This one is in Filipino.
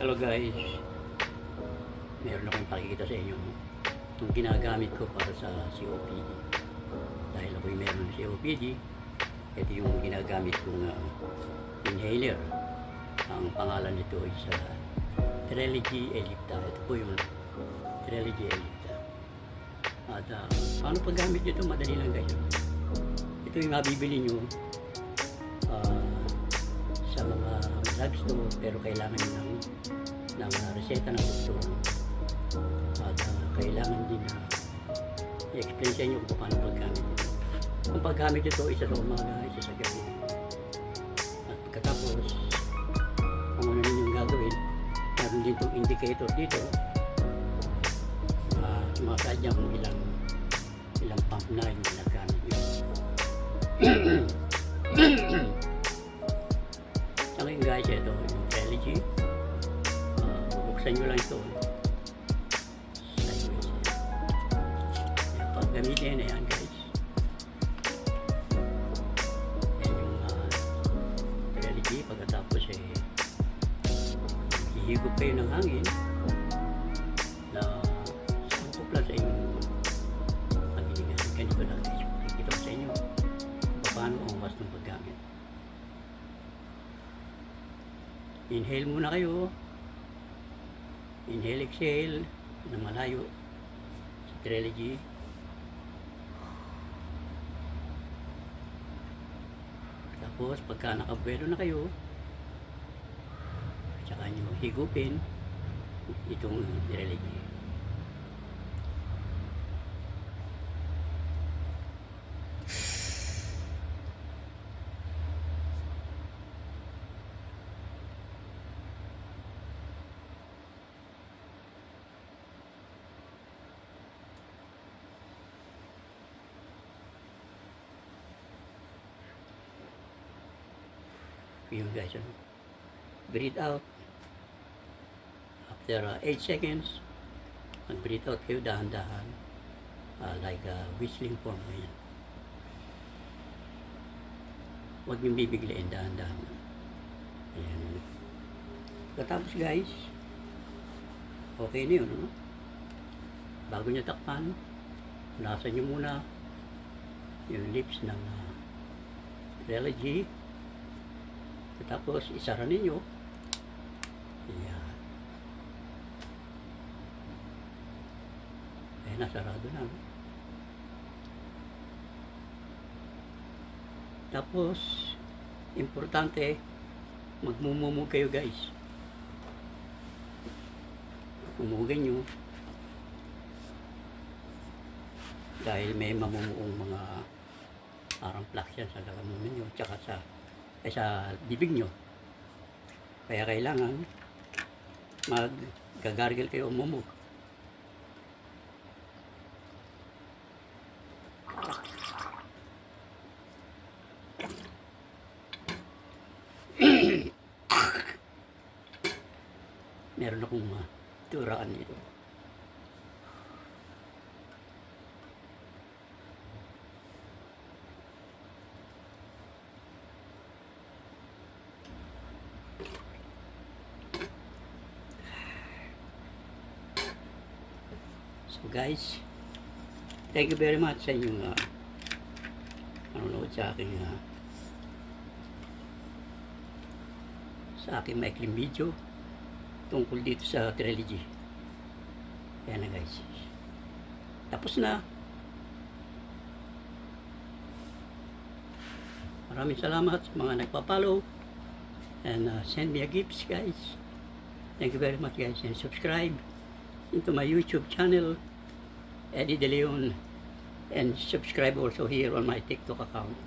Hello guys, meron akong pakikita sa inyo itong ginagamit ko para sa COPD. Dahil ako'y meron ng COPD, ito yung ginagamit kong inhaler. Ang pangalan nito ay sa Trelegy Ellipta. Ito po yung Trelegy Ellipta. At paano paggamit nito? Madali lang guys. Ito yung mabibili nyo sa mga drugstore, pero kailangan ng reseta ng doktor. At kailangan din na i-explain sa inyo kung paano paggamit ito. Kung paggamit ito, isa sa umaga, isa sa gabi. At pagkatapos, ang ano ninyong gagawin, meron din itong indicator dito. Sumasad niya kung ilang pump na yung ginagamit nyo. Okay guys, ito yung Trelegy. Buksan nyo lang ito. Pag gamitin, ayan guys. Ayan yung Trelegy. Pagkatapos hihigop kayo ng hangin na sangkop lang sa inyong paghihingan. Ganito lang guys. Ito sa inyo paano ang was ng paggamit. Inhale muna kayo. Inhale, exhale na malayo sa Trelegy. Tapos pagka nakabuelo na kayo, tsaka nyo higupin itong Trelegy. Yun guys, breathe out. After 8 seconds, mag-breathe out kayo dahan-dahan, like a whistling form. Ayan. Huwag niyong bibiglayin, dahan-dahan. Ayan. Katapos guys, okay na yun, no? Bago niyo takpan, punasan niyo muna yung lips ng Trelegy. Tapos isara ninyo. Ayan. Ayan, nasarado na. Tapos importante, magmumumog kayo guys. Mumugin nyo. Dahil may mamumuong mga parang plaques yan sa lalamunan nyo, tsaka sa bibig nyo. Kaya kailangan mag-gagargle kayo umumog. Meron akong turaan dito. So guys, thank you very much sa inyong nanonood sa aking maikling video tungkol dito sa Trelegy. Ayan na guys, tapos na. Maraming salamat sa mga nagpa-follow and send me a gifts guys. Thank you very much guys, and subscribe into my YouTube channel, Eddie De Leon, and subscribe also here on my TikTok account.